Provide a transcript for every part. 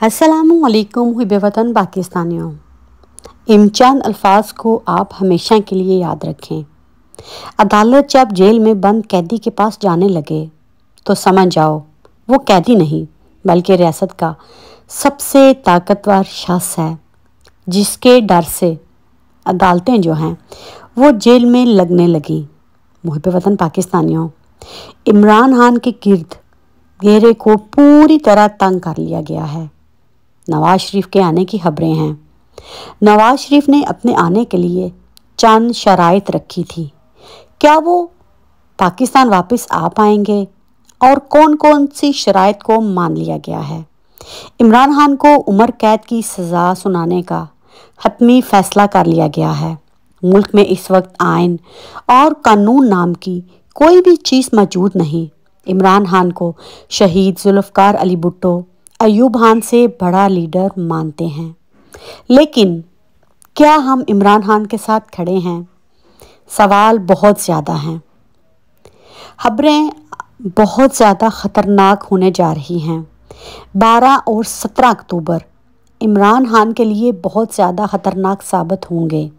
अस्सलामु अलैकुम हुब्बे वतन पाकिस्तानियों। इन चंद अल्फाज को आप हमेशा के लिए याद रखें। अदालत जब जेल में बंद कैदी के पास जाने लगे तो समझ जाओ वो कैदी नहीं बल्कि रियासत का सबसे ताकतवर शख्स है, जिसके डर से अदालतें जो हैं वो जेल में लगने लगी। मुहिब वतन पाकिस्तानियों, इमरान खान के गिर्द घेरे को पूरी तरह तंग कर लिया गया है। नवाज शरीफ के आने की खबरें हैं। नवाज शरीफ ने अपने आने के लिए चंद शराइत रखी थी। क्या वो पाकिस्तान वापस आ पाएंगे और कौन कौन सी शराइत को मान लिया गया है? इमरान खान को उम्र कैद की सज़ा सुनाने का हतमी फैसला कर लिया गया है। मुल्क में इस वक्त आइन और कानून नाम की कोई भी चीज़ मौजूद नहीं। इमरान खान को शहीद जुल्फ़िकार अली भुट्टो अयूब खान से बड़ा लीडर मानते हैं, लेकिन क्या हम इमरान खान के साथ खड़े हैं? सवाल बहुत ज़्यादा हैं। खबरें बहुत ज़्यादा ख़तरनाक होने जा रही हैं। 12 और 17 अक्टूबर इमरान खान के लिए बहुत ज़्यादा ख़तरनाक साबित होंगे।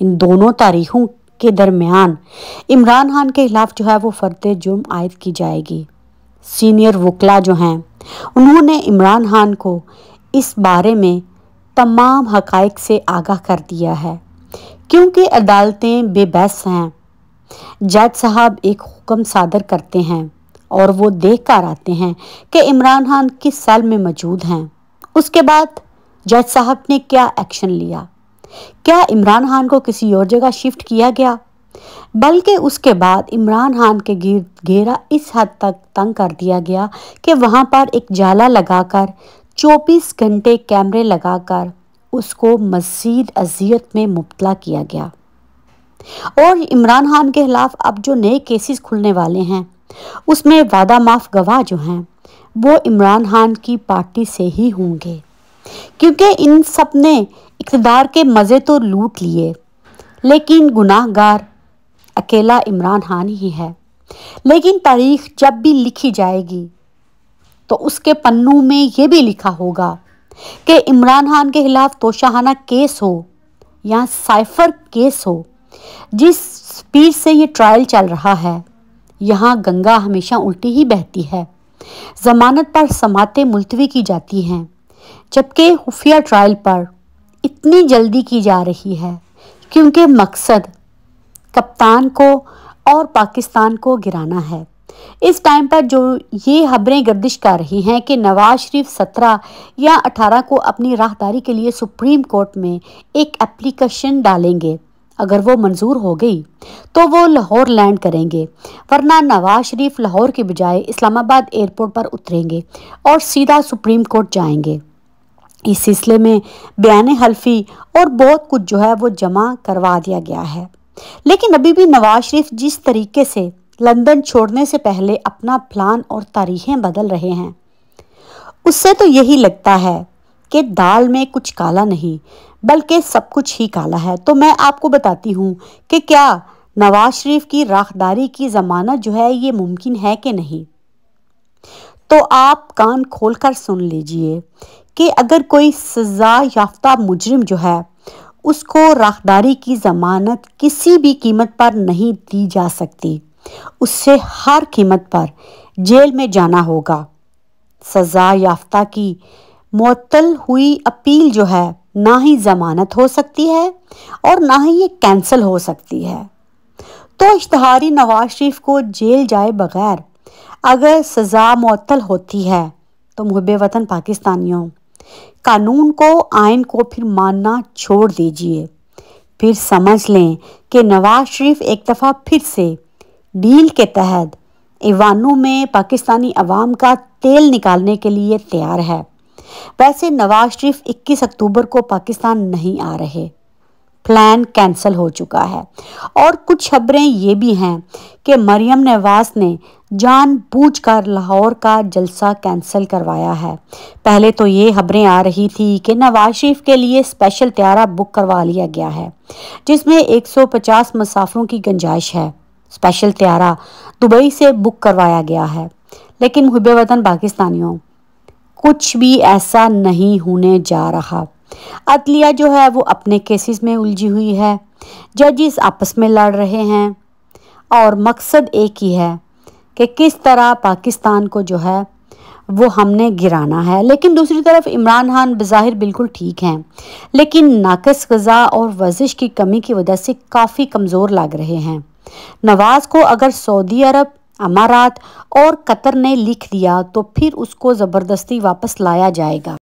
इन दोनों तारीखों के दरमियान इमरान खान के खिलाफ जो है वो फ़र्द जुर्म आयद की जाएगी। सीनियर वकला जो हैं उन्होंने इमरान खान को इस बारे में तमाम हक़ाइक़ से आगाह कर दिया है, क्योंकि अदालतें बेबस हैं। जज साहब एक हुक्म सादर करते हैं और वो देख कर आते हैं कि इमरान खान किस सेल में मौजूद हैं। उसके बाद जज साहब ने क्या एक्शन लिया? क्या इमरान खान को किसी और जगह शिफ्ट किया गया? बल्कि उसके बाद इमरान खान के गिर्द घेरा इस हद तक तंग कर दिया गया कि वहाँ पर एक जाला लगाकर 24 घंटे कैमरे लगाकर उसको मज़ीद अजियत में मुब्तला किया गया। और इमरान खान के खिलाफ अब जो नए केसेस खुलने वाले हैं उसमें वादा माफ गवाह जो हैं वो इमरान खान की पार्टी से ही होंगे, क्योंकि इन सब ने इक़्तिदार के मज़े तो लूट लिए, लेकिन गुनाहगार अकेला इमरान खान ही है। लेकिन तारीख जब भी लिखी जाएगी तो उसके पन्नों में ये भी लिखा होगा कि इमरान खान के खिलाफ तोशाखाना केस हो या साइफर केस हो, जिस स्पीड से ये ट्रायल चल रहा है, यहाँ गंगा हमेशा उल्टी ही बहती है। ज़मानत पर समातें मुलतवी की जाती हैं, जबकि खुफिया ट्रायल पर इतनी जल्दी की जा रही है क्योंकि मकसद कप्तान को और पाकिस्तान को गिराना है। इस टाइम पर जो ये खबरें गर्दिश कर रही हैं कि नवाज शरीफ 17 या 18 को अपनी राहदारी के लिए सुप्रीम कोर्ट में एक एप्लीकेशन डालेंगे। अगर वो मंजूर हो गई तो वो लाहौर लैंड करेंगे, वरना नवाज शरीफ लाहौर के बजाय इस्लामाबाद एयरपोर्ट पर उतरेंगे और सीधा सुप्रीम कोर्ट जाएंगे। इस सिलसिले में बयान हल्फी और बहुत कुछ जो है वो जमा करवा दिया गया है। लेकिन अभी भी नवाज शरीफ जिस तरीके से लंदन छोड़ने से पहले अपना प्लान और तारीखें बदल रहे हैं, उससे तो यही लगता है कि दाल में कुछ काला नहीं बल्कि सब कुछ ही काला है। तो मैं आपको बताती हूँ कि क्या नवाज शरीफ की राहदारी की ज़मानत जो है ये मुमकिन है कि नहीं। तो आप कान खोलकर सुन लीजिए कि अगर कोई सज़ा याफ्ता मुजरिम जो है उसको राहदारी की ज़मानत किसी भी कीमत पर नहीं दी जा सकती, उससे हर कीमत पर जेल में जाना होगा। सज़ा याफ्ता की मुअत्तल हुई अपील जो है ना ही ज़मानत हो सकती है और ना ही ये कैंसिल हो सकती है। तो इश्तिहारी नवाज शरीफ को जेल जाए बगैर अगर सज़ा मुअत्तल होती है तो मुहिब्बे वतन पाकिस्तानियों, कानून को आइन को फिर मानना छोड़ दीजिए। फिर समझ लें कि नवाज शरीफ एक दफ़ा फिर से डील के तहत ईवानों में पाकिस्तानी अवाम का तेल निकालने के लिए तैयार है। वैसे नवाज शरीफ 21 अक्टूबर को पाकिस्तान नहीं आ रहे, प्लान कैंसिल हो चुका है। और कुछ खबरें ये भी हैं कि मरियम नवाज ने जानबूझकर लाहौर का जलसा कैंसिल करवाया है। पहले तो ये खबरें आ रही थी कि नवाज शरीफ के लिए स्पेशल त्यारा बुक करवा लिया गया है, जिसमें 150 मुसाफिरों की गुंजाइश है। स्पेशल त्यारा दुबई से बुक करवाया गया है। लेकिन मुहिब्बे वतन पाकिस्तानियों, کچھ بھی ایسا نہیں ہونے جا رہا۔ عدلیہ جو ہے وہ اپنے کیسز میں الجھی ہوئی ہے، ججز آپس میں لڑ رہے ہیں اور مقصد ایک ہی ہے کہ کس طرح پاکستان کو جو ہے وہ ہم نے گرانا ہے۔ لیکن دوسری طرف عمران خان بظاہر بالکل ٹھیک ہیں، لیکن ناقص غذا اور ورزش کی کمی کی وجہ سے کافی کمزور لگ رہے ہیں۔ نواز کو اگر سعودی عرب، امارات اور قطر نے لکھ دیا تو پھر اس کو زبردستی واپس لایا جائے گا۔